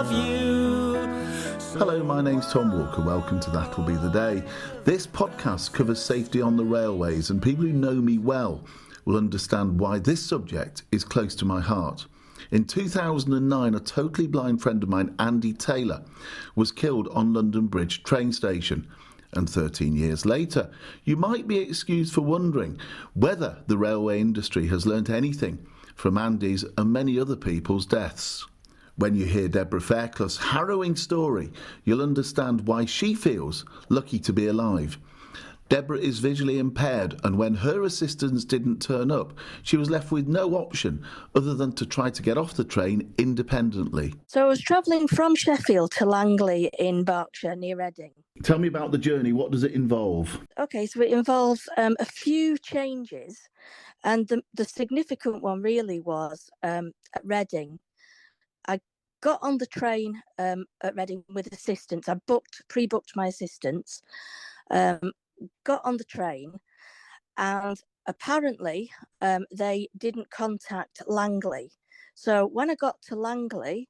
of you. Hello, my name's Tom Walker. Welcome to That'll Be the Day. This podcast covers safety on the railways, and people who know me well will understand why this subject is close to my heart. In 2009, a totally blind friend of mine, Andy Taylor, was killed on London Bridge train station. And 13 years later, you might be excused for wondering whether the railway industry has learnt anything from Andy's and many other people's deaths. When you hear Deborah Fairclough's harrowing story, you'll understand why she feels lucky to be alive. Deborah is visually impaired, and when her assistants didn't turn up, she was left with no option other than to try to get off the train independently. So I was travelling from Sheffield to Langley in Berkshire, near Reading. Tell me about the journey. What does it involve? Okay, so it involves a few changes, and the significant one really was at Reading. I got on the train at Reading with assistants. I pre-booked my assistants, got on the train, and apparently they didn't contact Langley. So when I got to Langley,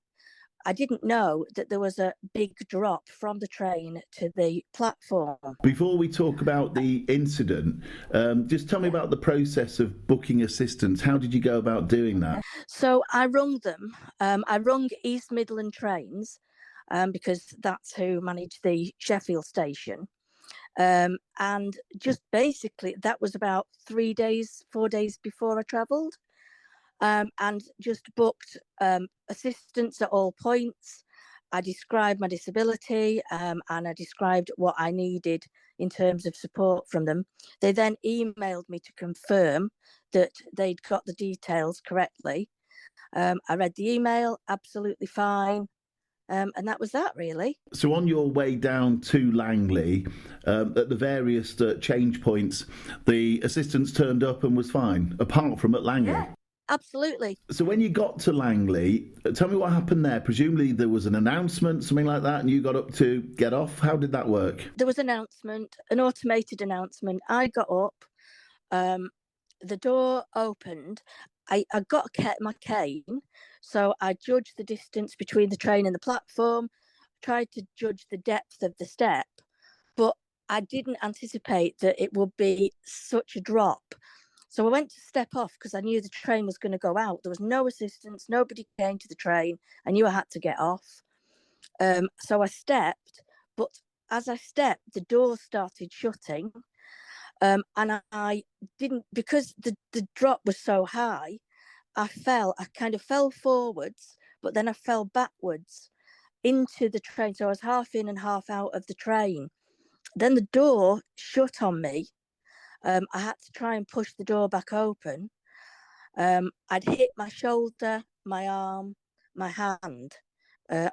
I didn't know that there was a big drop from the train to the platform. Before we talk about the incident, just tell me about the process of booking assistance. How did you go about doing that? So I rung them. I rung East Midland Trains because that's who managed the Sheffield station. And just basically, that was about 4 days before I travelled. And just booked assistance at all points. I described my disability and I described what I needed in terms of support from them. They then emailed me to confirm that they'd got the details correctly. I read the email, absolutely fine. And that was that, really. So on your way down to Langley, at the various change points, the assistants turned up and was fine, apart from at Langley? Yeah. Absolutely. So when you got to Langley, tell me what happened there. Presumably there was an announcement, something like that, and you got up to get off. How did that work? There was an announcement, an automated announcement. I got up, the door opened. I got my cane, so I judged the distance between the train and the platform, tried to judge the depth of the step, but I didn't anticipate that it would be such a drop. So I went to step off because I knew the train was going to go out. There was no assistance. Nobody came to the train. I knew I had to get off. So I stepped, but as I stepped, the door started shutting. And I didn't, because the drop was so high, I kind of fell forwards, but then I fell backwards into the train. So I was half in and half out of the train. Then the door shut on me. I had to try and push the door back open. I'd hit my shoulder, my arm, my hand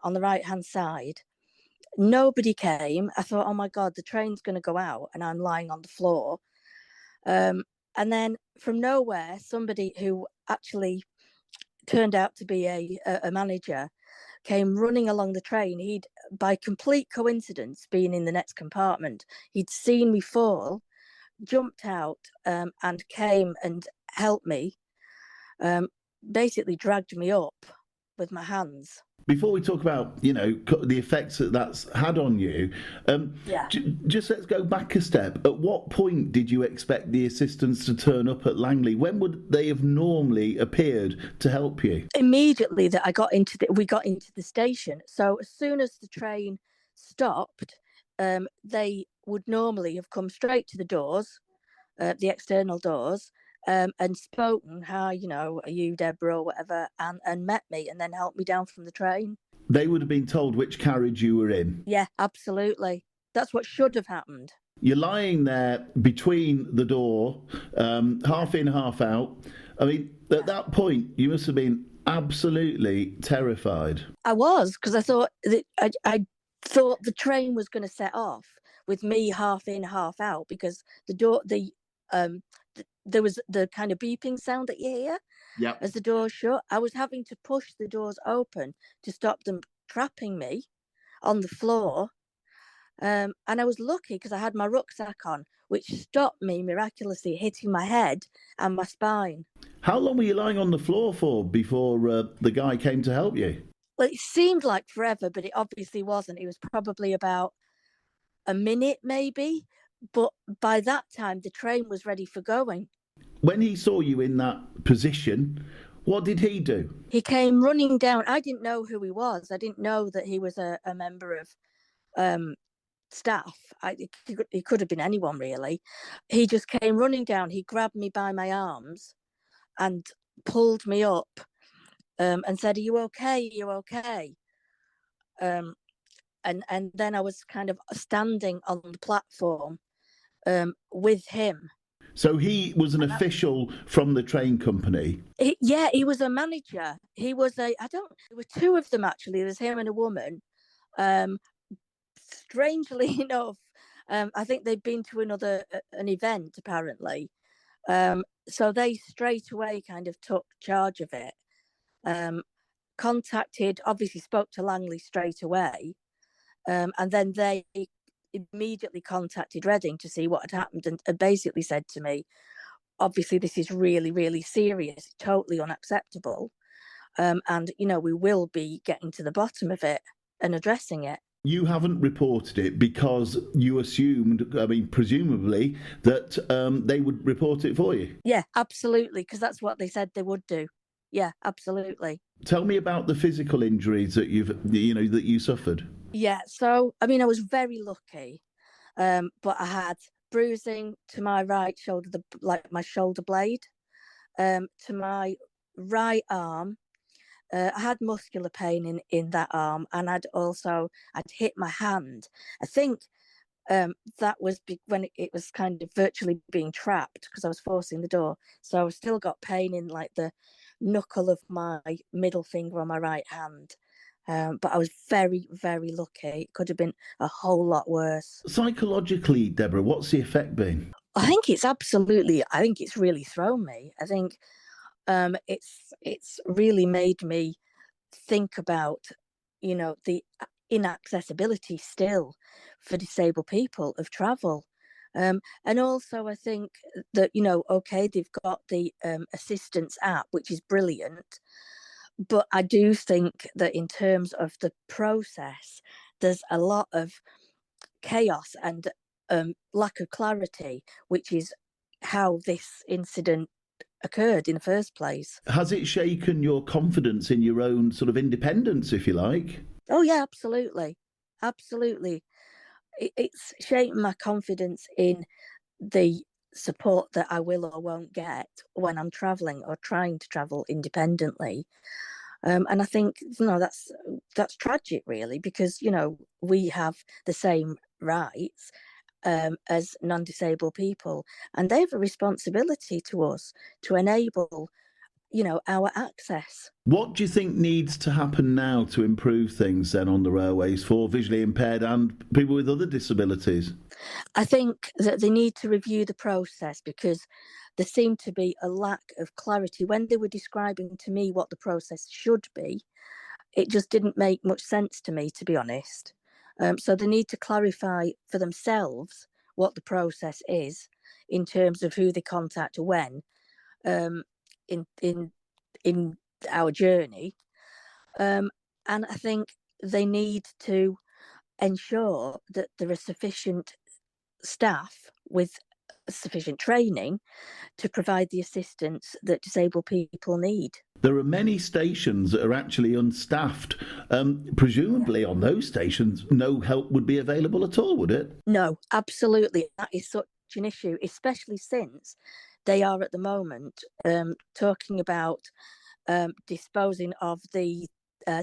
on the right-hand side. Nobody came. I thought, oh my God, the train's going to go out and I'm lying on the floor. And then from nowhere, somebody who actually turned out to be a manager came running along the train. He'd, by complete coincidence, been in the next compartment. He'd seen me fall, jumped out and came and helped me, basically dragged me up with my hands. Before we talk about, the effects that that's had on you, just let's go back a step. At what point did you expect the assistants to turn up at Langley? When would they have normally appeared to help you? Immediately that we got into the station. So as soon as the train stopped, they would normally have come straight to the doors, the external doors, and spoken, hi, are you Deborah or whatever, and met me and then helped me down from the train. They would have been told which carriage you were in? Yeah, absolutely. That's what should have happened. You're lying there between the door, half in, half out. I mean, at that point, you must have been absolutely terrified. I was, because I thought that I thought the train was going to set off with me half in, half out, because there was the kind of beeping sound that you hear as the doors shut. I was having to push the doors open to stop them trapping me on the floor. And I was lucky because I had my rucksack on, which stopped me miraculously hitting my head and my spine. How long were you lying on the floor for before the guy came to help you? Well, it seemed like forever, but it obviously wasn't. It was probably about a minute, maybe. But by that time, the train was ready for going. When he saw you in that position, what did he do? He came running down. I didn't know who he was. I didn't know that he was a member of staff. He could have been anyone, really. He just came running down. He grabbed me by my arms and pulled me up and said, "Are you okay? Are you okay?" And then I was kind of standing on the platform with him. So he was an official from the train company. He was a manager. There were two of them actually. There's him and a woman. Strangely enough, I think they'd been to an event apparently. So they straight away kind of took charge of it. Obviously spoke to Langley straight away. And then they immediately contacted Reading to see what had happened and basically said to me, obviously this is really, really serious, totally unacceptable. And, we will be getting to the bottom of it and addressing it. You haven't reported it because you assumed, presumably, that they would report it for you. Yeah, absolutely, because that's what they said they would do. Yeah, absolutely. Tell me about the physical injuries that you suffered. Yeah, so I was very lucky, but I had bruising to my right shoulder, my shoulder blade, to my right arm. I had muscular pain in that arm, and I'd hit my hand. I think that was when it was kind of virtually being trapped because I was forcing the door. So I still got pain in like the knuckle of my middle finger on my right hand. But I was very, very lucky. It could have been a whole lot worse. Psychologically, Deborah, what's the effect been? I think it's really thrown me. I think it's really made me think about, the inaccessibility still for disabled people of travel. And also I think that, okay, they've got the assistance app, which is brilliant. But I do think that in terms of the process, there's a lot of chaos and lack of clarity, which is how this incident occurred in the first place. Has it shaken your confidence in your own sort of independence, if you like? Oh, yeah, absolutely. Absolutely. It's shaken my confidence in the support that I will or won't get when I'm travelling or trying to travel independently. And I think, that's tragic, really, because, we have the same rights as non-disabled people, and they have a responsibility to us to enable, our access. What do you think needs to happen now to improve things then on the railways for visually impaired and people with other disabilities? I think that they need to review the process because there seemed to be a lack of clarity when they were describing to me what the process should be. It just didn't make much sense to me, to be honest. So they need to clarify for themselves what the process is in terms of who they contact when in our journey. And I think they need to ensure that there are sufficient staff with sufficient training to provide the assistance that disabled people need. There are many stations that are actually unstaffed. Presumably on those stations, no help would be available at all, would it? No, absolutely. That is such an issue, especially since they are at the moment talking about disposing of the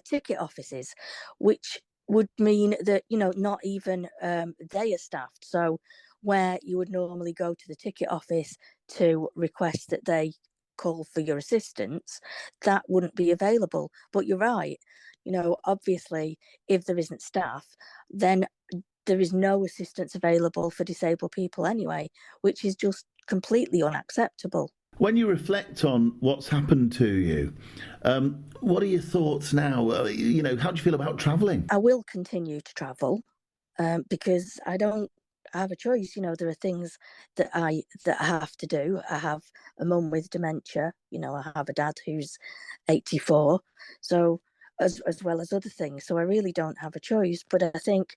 ticket offices, which would mean that, not even they are staffed. So where you would normally go to the ticket office to request that they call for your assistance, that wouldn't be available. But you're right, obviously, if there isn't staff, then there is no assistance available for disabled people anyway, which is just completely unacceptable. When you reflect on what's happened to you, what are your thoughts now? How do you feel about travelling? I will continue to travel because I don't have a choice. There are things that I have to do. I have a mum with dementia. I have a dad who's 84. So as well as other things. So I really don't have a choice. But I think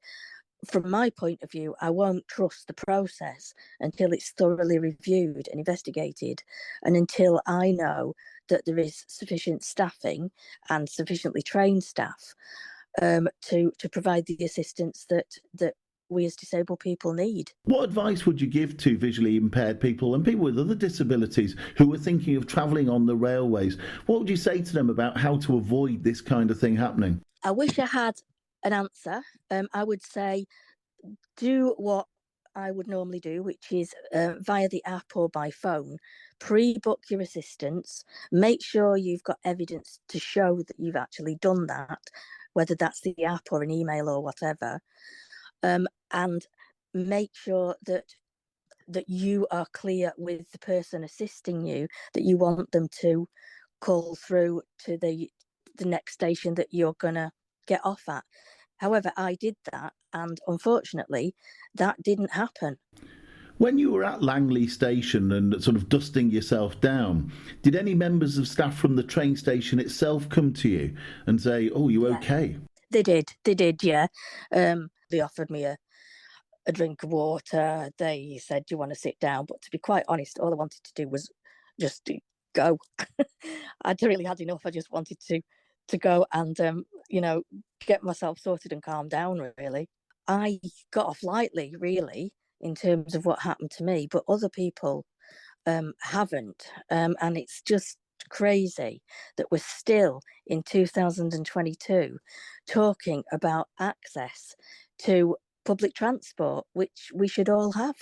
from my point of view, I won't trust the process until it's thoroughly reviewed and investigated, and until I know that there is sufficient staffing and sufficiently trained staff to provide the assistance that we as disabled people need. What advice would you give to visually impaired people and people with other disabilities who are thinking of travelling on the railways? What would you say to them about how to avoid this kind of thing happening? I wish I had an answer. I would say do what I would normally do, which is via the app or by phone, pre-book your assistance, make sure you've got evidence to show that you've actually done that, whether that's the app or an email or whatever, and make sure that you are clear with the person assisting you that you want them to call through to the next station that you're going to get off at. However, I did that, and unfortunately, that didn't happen. When you were at Langley Station and sort of dusting yourself down, did any members of staff from the train station itself come to you and say, "Oh, you okay?" They did, yeah. They offered me a drink of water. They said, "Do you want to sit down?" But to be quite honest, all I wanted to do was just go. I'd really had enough. I just wanted to go and get myself sorted and calm down, really. I got off lightly, really, in terms of what happened to me, but other people haven't. And it's just crazy that we're still in 2022 talking about access to public transport, which we should all have.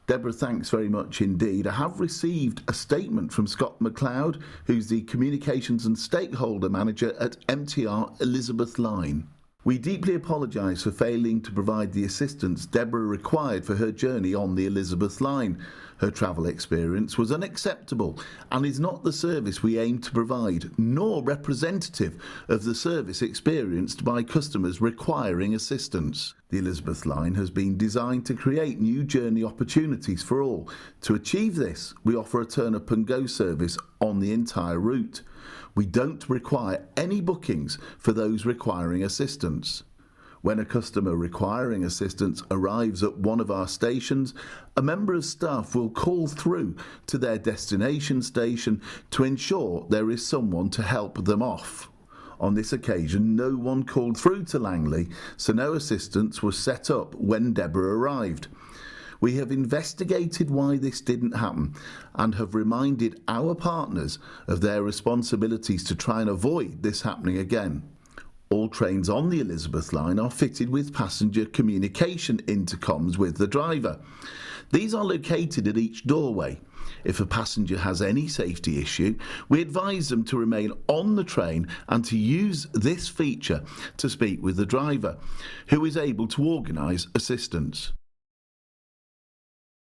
Deborah, thanks very much indeed. I have received a statement from Scott McLeod, who's the Communications and Stakeholder Manager at MTR Elizabeth Line. We deeply apologise for failing to provide the assistance Deborah required for her journey on the Elizabeth Line. Her travel experience was unacceptable and is not the service we aim to provide, nor representative of the service experienced by customers requiring assistance. The Elizabeth Line has been designed to create new journey opportunities for all. To achieve this, we offer a turn-up and go service on the entire route. We don't require any bookings for those requiring assistance. When a customer requiring assistance arrives at one of our stations, a member of staff will call through to their destination station to ensure there is someone to help them off. On this occasion, no one called through to Langley, so no assistance was set up when Deborah arrived. We have investigated why this didn't happen and have reminded our partners of their responsibilities to try and avoid this happening again. All trains on the Elizabeth Line are fitted with passenger communication intercoms with the driver. These are located at each doorway. If a passenger has any safety issue, we advise them to remain on the train and to use this feature to speak with the driver, who is able to organise assistance.